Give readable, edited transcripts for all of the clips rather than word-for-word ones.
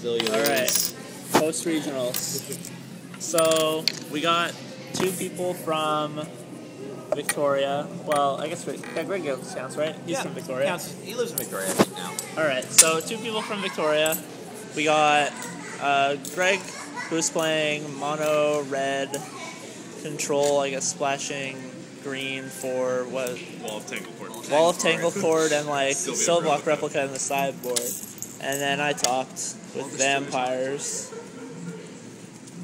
Still you lose. Alright. Post-regionals. So, we got 2 people from Victoria. Well, I guess Greg counts, right? He's from Victoria. Counts. He lives in Victoria now. Alright, so 2 people from Victoria. We got Greg, who's playing mono red control, I guess splashing green for what? Wall of Tangle Cord. Wall of Tangle Cord and like Silver Block Replica in the sideboard. And then I talked with Vampires.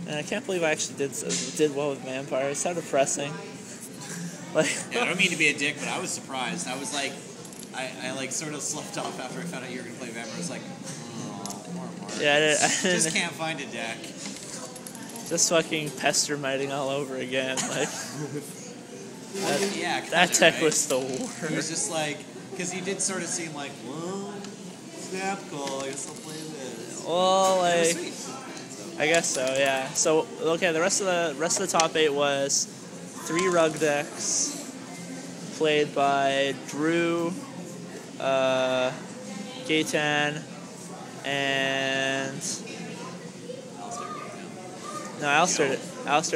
And I can't believe I actually did well with Vampires. How depressing. Like, yeah, I don't mean to be a dick, but I was surprised. I was like, I like sort of slept off after I found out you were going to play Vampire. I was like, oh, more. Yeah, I didn't, just can't find a deck. Just fucking pester miting all over again. Like, that deck right? was the worst. He was just like, because he did sort of seem like, well, snap call, I guess I'll play this. Well, like, sweet. I guess so, yeah. So, okay, the rest of the top 8 was 3 rug decks played by Drew, Gaetan, and no, Alistair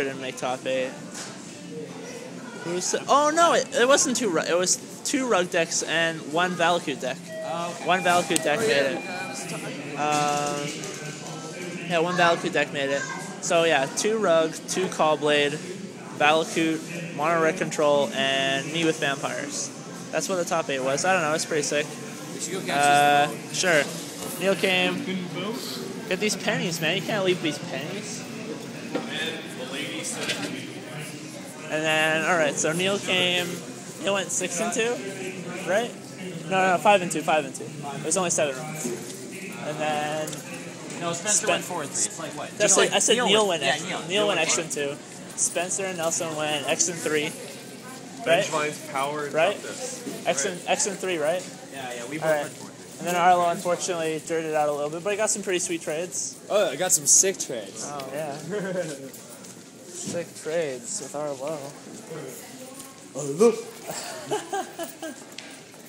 didn't make top 8. Oh no, it wasn't 2. It was 2 rug decks and 1 Valakut deck. Oh, okay. 1 Valakut deck made it. Yeah, 1 Valakut deck made it. So yeah, 2 rug, 2 Callblade, Valakut, mono red control, and me with Vampires. That's what the top 8 was. I don't know. It's pretty sick. We should go catch this. Sure. Neil came. Get these pennies, man. You can't leave these pennies. And then, alright, so Neil came. Neil went 6-2, right? No, 5-2. It was only 7 rounds. And then. No, Spencer went 4-3. It's like what? I said Neil went X. Yeah, Neil went X-2. Spencer and Nelson went X-3. Right? Benchline's power and right? toughness. X-3, right? Yeah, we both right. went 4-3. And then Arlo unfortunately dirted out a little bit, but he got some pretty sweet trades. Oh, I got some sick trades. Oh, yeah. Sick trades with Arlo.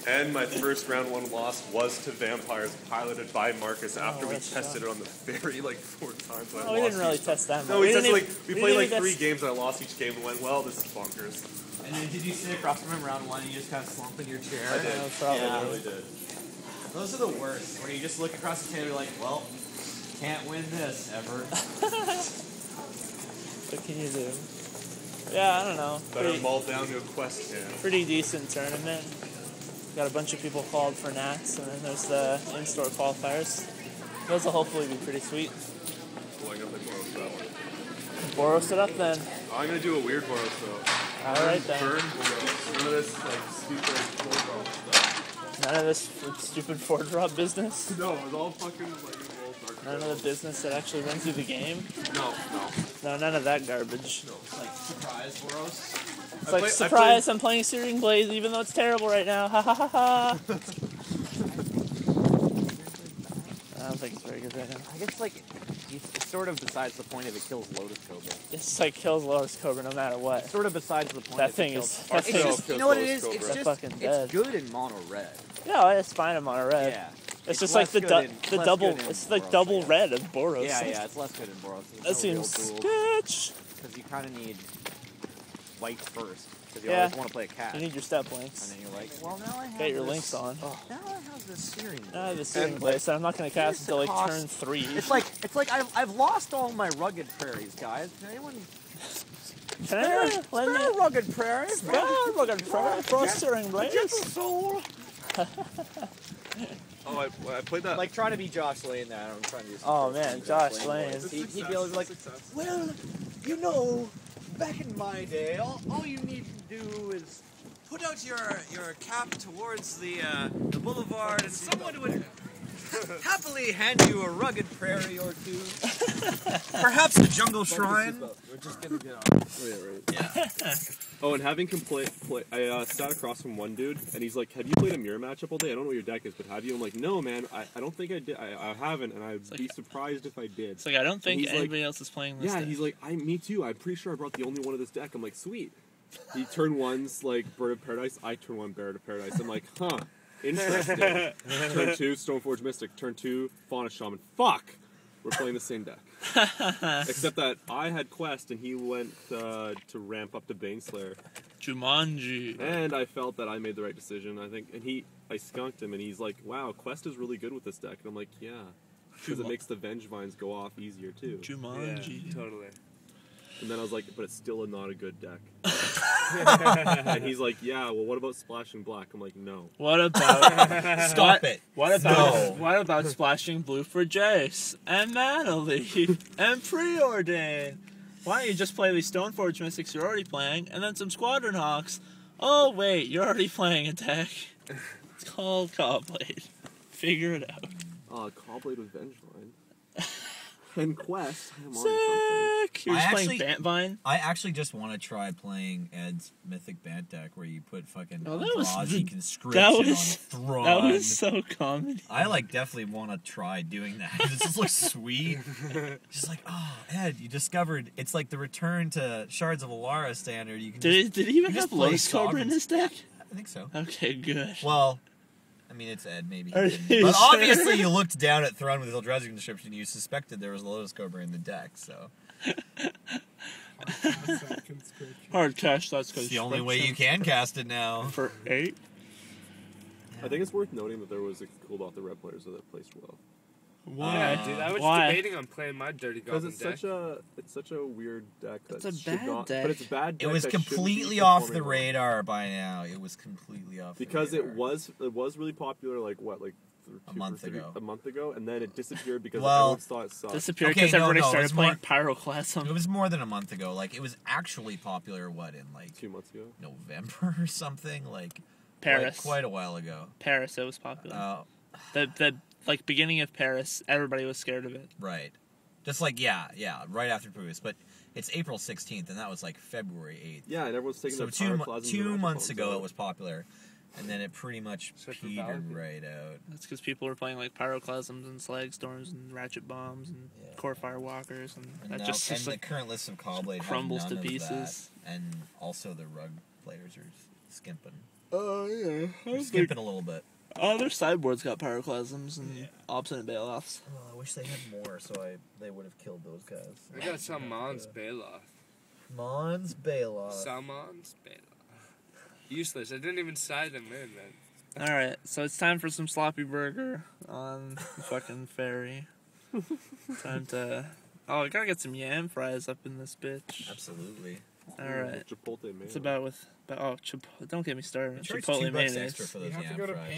And my first round 1 loss was to Vampires, piloted by Marcus after we tested it on the Ferry like 4 times. We didn't really test that much. No, we played like 3 games and I lost each game and went, well, this is bonkers. And then did you sit across from him round 1 and you just kind of slump in your chair? I did. Probably. I really did. Those are the worst, where you just look across the table and you're like, well, can't win this ever. What can you do? Yeah, I don't know. Better mull down to a quest can. Pretty decent tournament. Got a bunch of people called for Nats, and then there's the in-store qualifiers. Those will hopefully be pretty sweet. Well, I'm going to play Boros that one. Boros it up then. I'm going to do a weird Boros though. Alright then. Burn Boros. None of this like stupid 4-drop stuff. None of this stupid 4-drop business? No, it's all fucking like dark. None of the business that actually wins you the game? No. No, none of that garbage. No. Like, surprise, Boros. It's like, surprise, I'm playing Searing Blaze even though it's terrible right now. Ha ha ha ha. I don't think it's very good right now. I guess, like, it's sort of besides the point if it kills Lotus Cobra. It's like kills Lotus Cobra no matter what. It's sort of besides the point. That if thing it is... kills That thing is... You know what it is? It's Cobra. just... Fucking dead. It's good in mono red. Yeah, it's fine in mono red. Yeah. It's just like the double... It's like Boros, double red of Boros. Yeah, it's less good in Boros. That seems sketch. Because you kind of need white first. Because you Yeah. always want to play a cat. You need your step links. And then you're like, well, now I have Get your this- links on. Now I have this Searing Blade. I have the Searing Blaze that I'm not going to cast until like turn 3. It's like I've lost all my rugged prairies, guys. Can anyone Spare rugged prairies? rugged prairie for Searing Blaze. soul. Oh, I played that. Like trying to be Josh Lane there. I'm trying to do some Oh first man, thing Josh Lane Lane. voice. He'd be like, well, you know, back in my day, all you need to do is put out your cap towards the boulevard, and someone would happily hand you a rugged prairie or two. Perhaps a jungle shrine. We're just gonna get off. Yeah. Oh, and having I sat across from one dude, and he's like, "Have you played a mirror matchup all day? I don't know what your deck is, but have you?" I'm like, "No, man, I don't think I did. I haven't, and I'd be surprised if I did." It's like I don't think anybody else is playing this. Yeah, deck. he's like, me too. I'm pretty sure I brought the only one of this deck. I'm like, sweet. He turn 1's like Bird of Paradise. I turn 1 Bird of Paradise. I'm like, huh, interesting. Turn 2 Stoneforge Mystic. Turn 2 Fauna Shaman. Fuck. We're playing the same deck. Except that I had Quest and he went to ramp up to Baneslayer. Jumanji. And I felt that I made the right decision, I think. And I skunked him and he's like, wow, Quest is really good with this deck. And I'm like, yeah. Because it makes the Vengevines go off easier too. Jumanji. Yeah, totally. And then I was like, but it's still not a good deck. And he's like, yeah, well, what about Splashing Black? I'm like, no. What about Stop it. What about No. what about splashing blue for Jace and Mana Leaf and Preordain? Why don't you just play these Stoneforge Mystics you're already playing, and then some Squadron Hawks? Oh wait, you're already playing a deck. It's called Cobblade. Figure it out. Cobblade with Vengevine. And Quest. I'm on something. Sick. You're just playing actually- Bantvine. I actually just want to try playing Ed's Mythic Bant deck where you put fucking Oh, that was Andrazi the- Conscription that on was- a Throne. That was so common. I definitely want to try doing that. It just looks sweet. Just like, oh, Ed, you discovered it's like the return to Shards of Alara standard. You can Did he even you just have play Lotus Cobra in Sovereigns. his deck? I think so. Okay, good. Well, I mean, it's Ed, maybe. He Are didn't. you But sure? obviously, you looked down at Throne with Eldrazi Conscription and you suspected there was a Lotus Cobra in the deck, so. Hard cash, that's It's the only way you can cast it now. For 8? I think it's worth noting that there was a cooled-off the red players that placed well. Why? Yeah, dude, I was Why? debating on playing my Dirty Because Goblin it's deck. such a weird deck. It's that a should bad not, deck. But it's a bad deck. It was that shouldn't be completely off the performing well. radar by now. It was completely off Because the it radar. was really popular, like what, like A month ago. a month ago, and then it disappeared because Well, everyone thought it sucked. Disappeared Okay, because no, everybody no, started it's playing more- Pyroclasm. It was more than a month ago. Like, it was actually popular, what, in, like, 2 months ago. November or something? Like, Paris. Quite a while ago. Paris, it was popular. Uh, The beginning of Paris, everybody was scared of it. right. Just like, yeah, right after previous. But it's April 16th, and that was, like, February 8th. Yeah, and everyone's taking So their Pyroclasm two and months Magic ago, Bombs it was popular. And then it pretty much Except for petered Valakut. right out. That's because people were playing like Pyroclasms and Slag Storms and Ratchet Bombs and Yeah. Core Firewalkers, and And, that now, just and is the like current list of Cobblade crumbles has to none of pieces. that. And also the Rug players are skimping. Oh yeah, They're skimping a little bit. other sideboards got Pyroclasms and Obstinate Bailoffs. Oh, I wish they had more, so they would have killed those guys. I got Salmon's Bailoff. Mons Bailoff. Salmon's Bailoff. Useless. I didn't even side them in, man. All right, so it's time for some sloppy burger on fucking Ferry. Time to. Oh, I gotta get some yam fries up in this bitch. Absolutely. All right, Chipotle mayo. it's about with. But don't get me started. I charged Chipotle $2 mayonnaise. extra for those You have to yam go to fries. Peg